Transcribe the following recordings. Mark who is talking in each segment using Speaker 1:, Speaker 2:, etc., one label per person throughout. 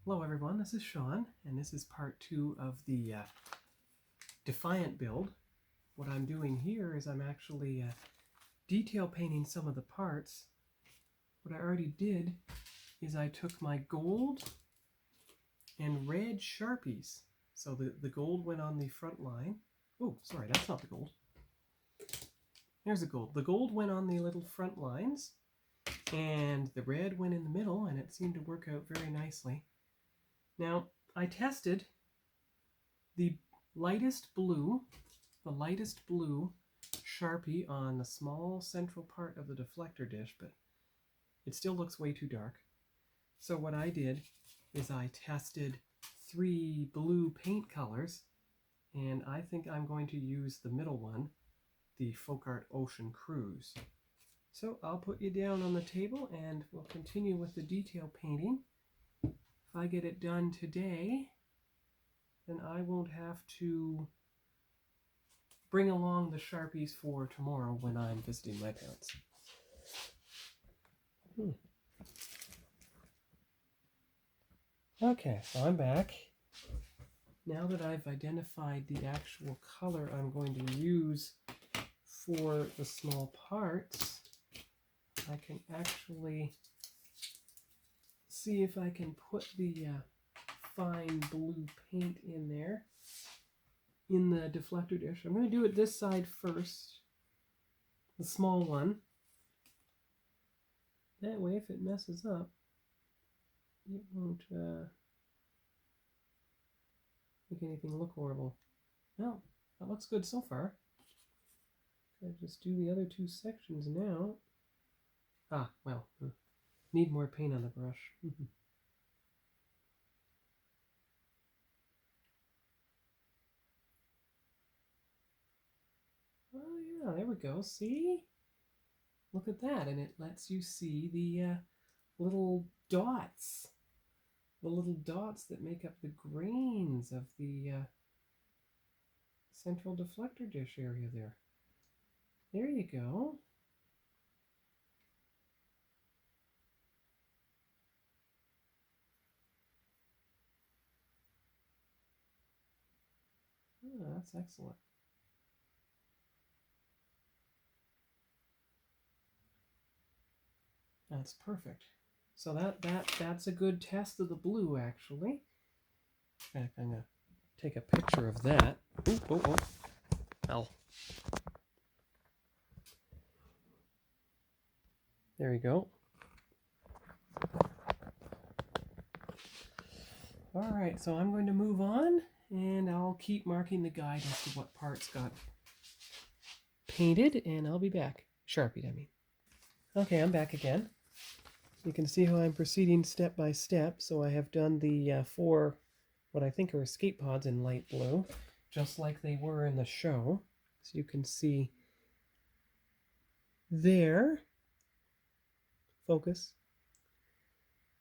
Speaker 1: Hello everyone, this is Sean, and this is part 2 of the Defiant build. What I'm doing here is I'm actually detail painting some of the parts. What I already did is I took my gold and red Sharpies. So the gold went on the front line. Oh, sorry, that's not the gold. There's the gold. The gold went on the little front lines, and the red went in the middle, and it seemed to work out very nicely. Now, I tested the lightest blue Sharpie on the small central part of the deflector dish, but it still looks way too dark. So what I did is I tested 3 blue paint colors, and I think I'm going to use the middle one, the Folk Art Ocean Cruise. So I'll put you down on the table and we'll continue with the detail painting. If I get it done today, then I won't have to bring along the Sharpies for tomorrow when I'm visiting my parents. Okay, so I'm back. Now that I've identified the actual color I'm going to use for the small parts, I can actually see if I can put the fine blue paint in there in the deflector dish. I'm going to do it this side first, the small one. That way, if it messes up, it won't make anything look horrible. No, that looks good so far. I'll just do the other 2 sections now. Ah, well, need more paint on the brush. Oh yeah, there we go. See? Look at that, and it lets you see the little dots. The little dots that make up the grains of the central deflector dish area there. There you go. Oh, that's excellent. That's perfect. So that's a good test of the blue, actually. In fact, I'm going to take a picture of that. Oh. Well. There we go. Alright, so I'm going to move on, and I'll keep marking the guide as to what parts got painted, and I'll be back. Sharpied, I mean. Okay, I'm back again. You can see how I'm proceeding step by step. So I have done the 4, what I think are escape pods in light blue, just like they were in the show. So you can see there. Focus.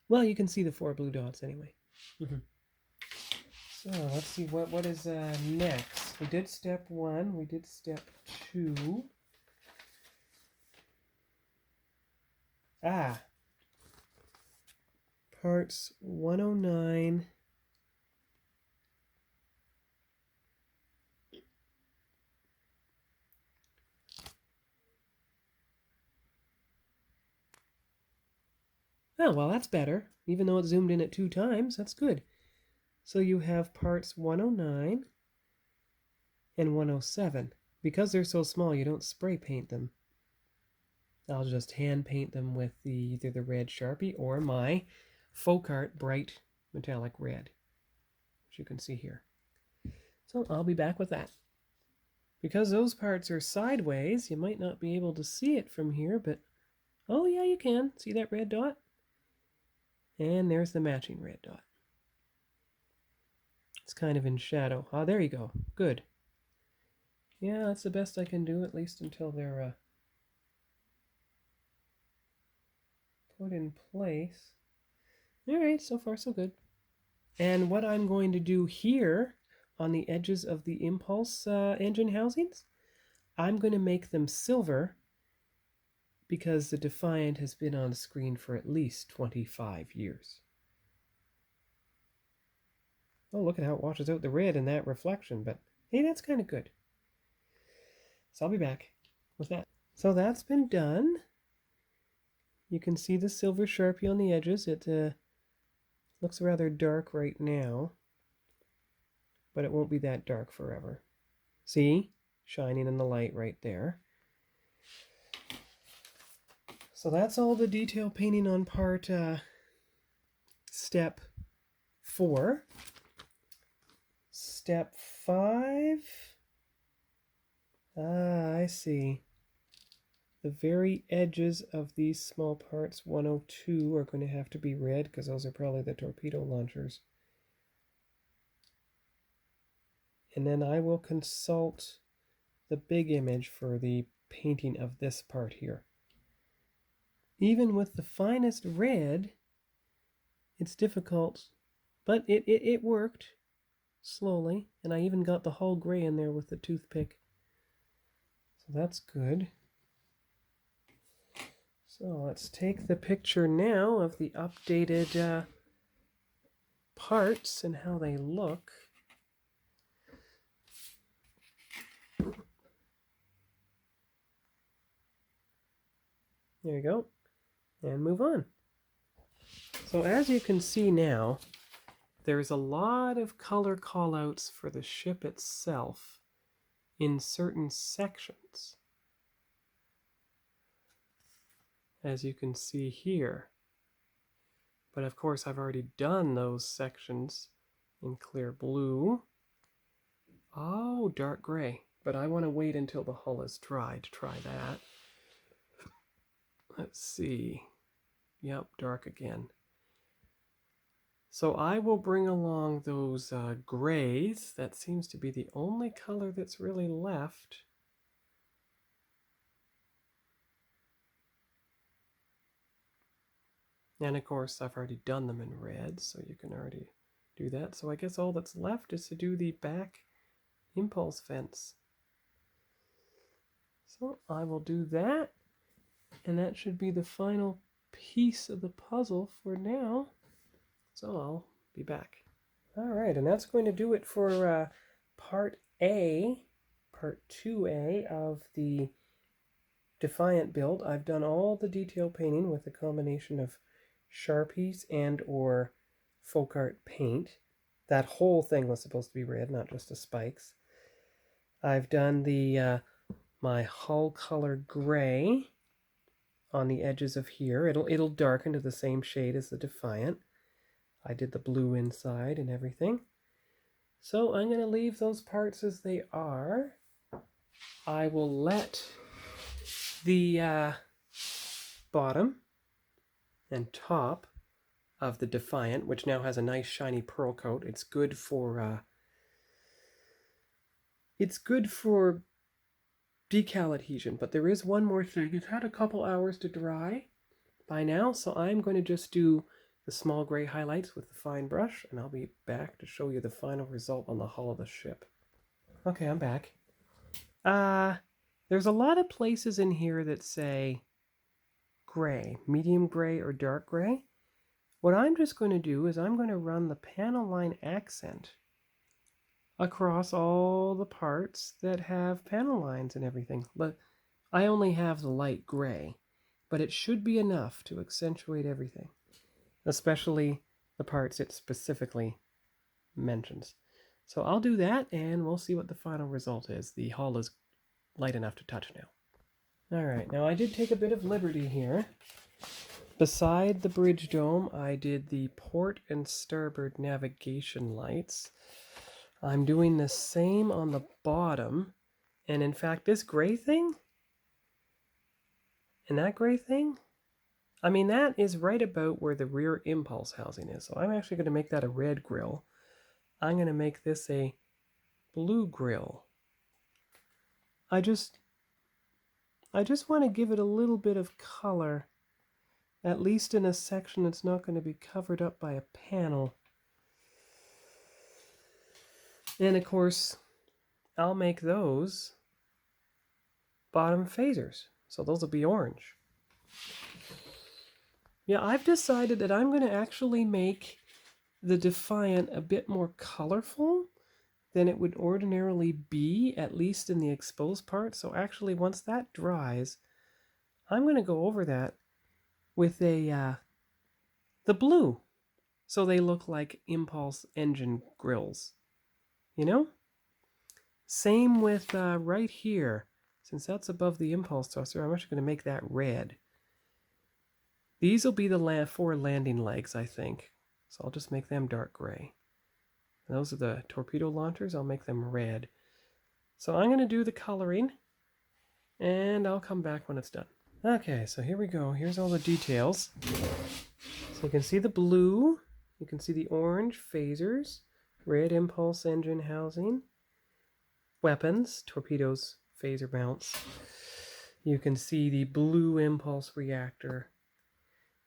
Speaker 1: Well, you can see the 4 blue dots anyway. So let's see what is next. We did step 1. We did step 2. Parts 109. Oh, well, that's better. Even though it zoomed in at 2 times, that's good. So you have parts 109 and 107. Because they're so small, you don't spray paint them. I'll just hand paint them with either the red Sharpie or my Folk Art Bright Metallic Red, which you can see here. So I'll be back with that. Because those parts are sideways, you might not be able to see it from here, but oh yeah, you can. See that red dot? And there's the matching red dot. It's kind of in shadow. Ah, there you go. Good. Yeah, that's the best I can do, at least until they're put in place. Alright, so far so good. And what I'm going to do here on the edges of the impulse engine housings, I'm going to make them silver because the Defiant has been on screen for at least 25 years. Oh, look at how it washes out the red in that reflection, but hey, that's kind of good. So I'll be back with that. So that's been done. You can see the silver Sharpie on the edges. It looks rather dark right now, but it won't be that dark forever. See? Shining in the light right there. So that's all the detail painting on part step 4. Step 5. Ah, I see. The very edges of these small parts 102 are going to have to be red because those are probably the torpedo launchers. And then I will consult the big image for the painting of this part here. Even with the finest red, it's difficult, but it worked slowly, and I even got the hull gray in there with the toothpick. So that's good. So let's take the picture now of the updated parts and how they look. There you go. And move on. So as you can see now, there's a lot of color callouts for the ship itself in certain sections, as you can see here. But of course I've already done those sections in clear blue. Oh, dark gray. But I want to wait until the hull is dry to try that. Let's see. Yep, dark again. So I will bring along those grays. That seems to be the only color that's really left. And of course, I've already done them in red, so you can already do that. So I guess all that's left is to do the back impulse fence. So I will do that, and that should be the final piece of the puzzle for now. So I'll be back. All right, and that's going to do it for part 2A of the Defiant build. I've done all the detail painting with a combination of Sharpies and or folk art paint. That whole thing was supposed to be red, not just the spikes. I've done the my hull color gray on the edges of here. It'll darken to the same shade as the Defiant. I did the blue inside and everything. So I'm going to leave those parts as they are. I will let the bottom and top of the Defiant, which now has a nice shiny pearl coat. It's good for decal adhesion, but there is one more thing. It's had a couple hours to dry by now, so I'm going to just do the small gray highlights with the fine brush, and I'll be back to show you the final result on the hull of the ship. Okay, I'm back. There's a lot of places in here that say gray, medium gray or dark gray. What I'm just going to do is I'm going to run the panel line accent across all the parts that have panel lines and everything. But I only have the light gray, but it should be enough to accentuate everything, especially the parts it specifically mentions. So I'll do that, and we'll see what the final result is. The hull is light enough to touch now. All right, now I did take a bit of liberty here. Beside the bridge dome, I did the port and starboard navigation lights. I'm doing the same on the bottom, and in fact, this gray thing and that gray thing, I mean, that is right about where the rear impulse housing is. So I'm actually going to make that a red grill. I'm going to make this a blue grill. I just want to give it a little bit of color, at least in a section that's not going to be covered up by a panel. And of course, I'll make those bottom phasers. So those will be orange. Yeah, I've decided that I'm going to actually make the Defiant a bit more colorful than it would ordinarily be, at least in the exposed part. So actually, once that dries, I'm going to go over that with the blue, so they look like impulse engine grills, you know? Same with right here. Since that's above the impulse toaster, I'm actually going to make that red. These will be the 4 landing legs, I think. So I'll just make them dark gray. Those are the torpedo launchers. I'll make them red. So I'm going to do the coloring, and I'll come back when it's done. Okay, so here we go. Here's all the details. So you can see the blue. You can see the orange phasers, red impulse engine housing, weapons, torpedoes, phaser mounts. You can see the blue impulse reactor.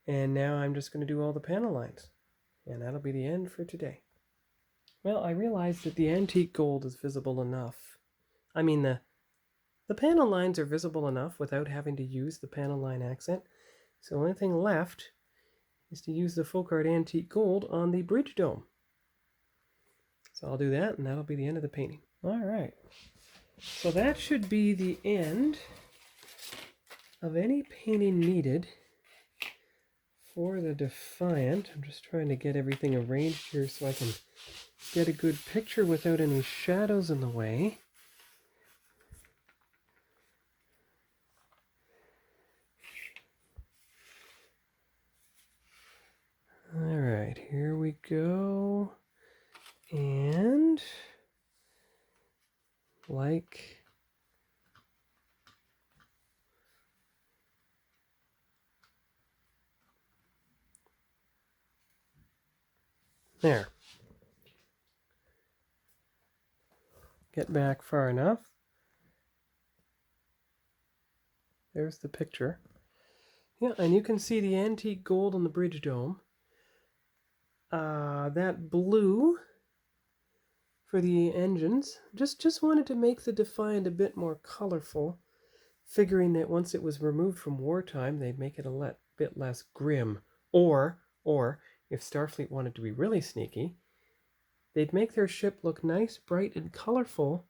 Speaker 1: And now I'm just going to do all the panel lines. And that'll be the end for today. Well, I realized that the antique gold is visible enough. I mean, the panel lines are visible enough without having to use the panel line accent. So the only thing left is to use the Folk Art Antique Gold on the bridge dome. So I'll do that, and that'll be the end of the painting. All right. So that should be the end of any painting needed for the Defiant. I'm just trying to get everything arranged here so I can get a good picture without any shadows in the way. All right, here we go. And like there. Get back far enough. There's the picture. Yeah, and you can see the antique gold on the bridge dome. That blue for the engines. Just wanted to make the Defiant a bit more colorful, figuring that once it was removed from wartime, they'd make it a bit less grim. Or if Starfleet wanted to be really sneaky, they'd make their ship look nice, bright, and colorful,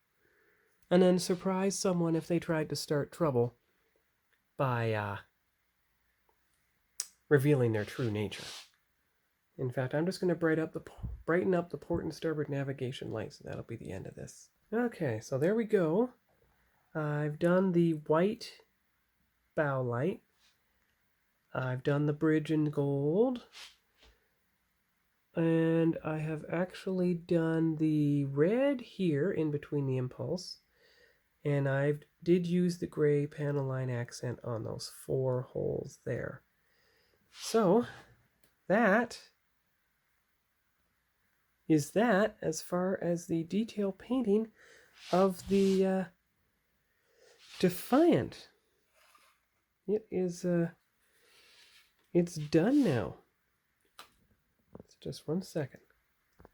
Speaker 1: and then surprise someone if they tried to start trouble by revealing their true nature. In fact, I'm just going to brighten up the port and starboard navigation lights, and that'll be the end of this. Okay, so there we go. I've done the white bow light. I've done the bridge in gold. And I have actually done the red here in between the impulse. And I did use the gray panel line accent on those 4 holes there. So that is that as far as the detail painting of the Defiant. It is it's done now. Just 1 second.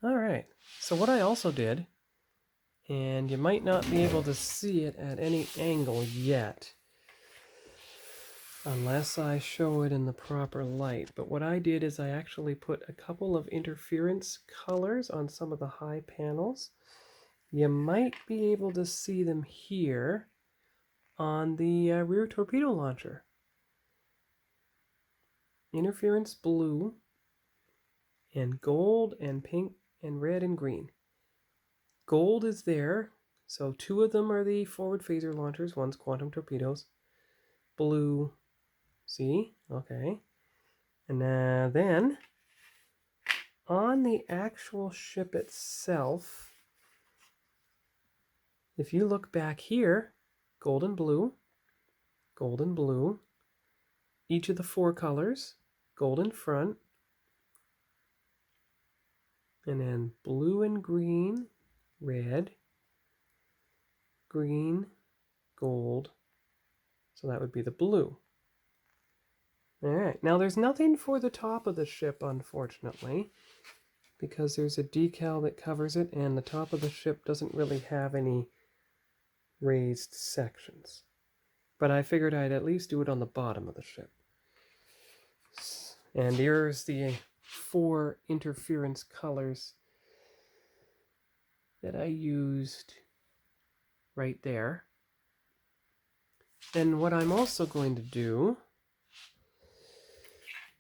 Speaker 1: All right. So what I also did, and you might not be able to see it at any angle yet, unless I show it in the proper light. But what I did is I actually put a couple of interference colors on some of the high panels. You might be able to see them here on the rear torpedo launcher. Interference blue and gold and pink and red and green. Gold is there, so 2 of them are the forward phaser launchers. One's quantum torpedoes. Blue, see? Okay. And then on the actual ship itself, if you look back here, gold and blue, each of the 4 colors, gold in front, and then blue and green, red, green, gold. So that would be the blue. All right. Now there's nothing for the top of the ship, unfortunately, because there's a decal that covers it, and the top of the ship doesn't really have any raised sections. But I figured I'd at least do it on the bottom of the ship. And here's the 4 interference colors that I used right there. And what I'm also going to do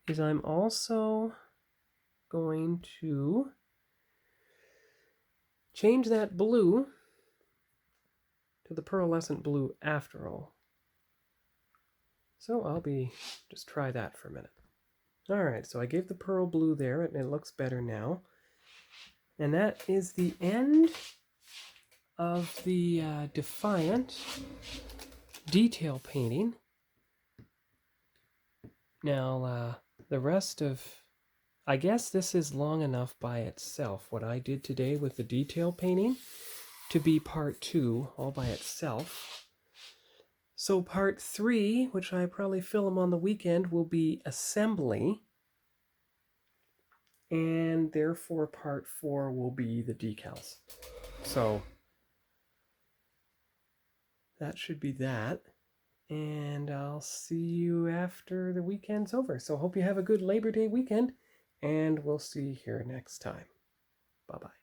Speaker 1: is I'm also going to change that blue to the pearlescent blue after all. So I'll just try that for a minute. All right, so I gave the pearl blue there, and it looks better now. And that is the end of the Defiant detail painting. Now, the rest of, I guess this is long enough by itself, what I did today with the detail painting, to be part 2 all by itself. So part 3, which I probably film on the weekend, will be assembly. And therefore part 4 will be the decals. So that should be that. And I'll see you after the weekend's over. So hope you have a good Labor Day weekend, and we'll see you here next time. Bye-bye.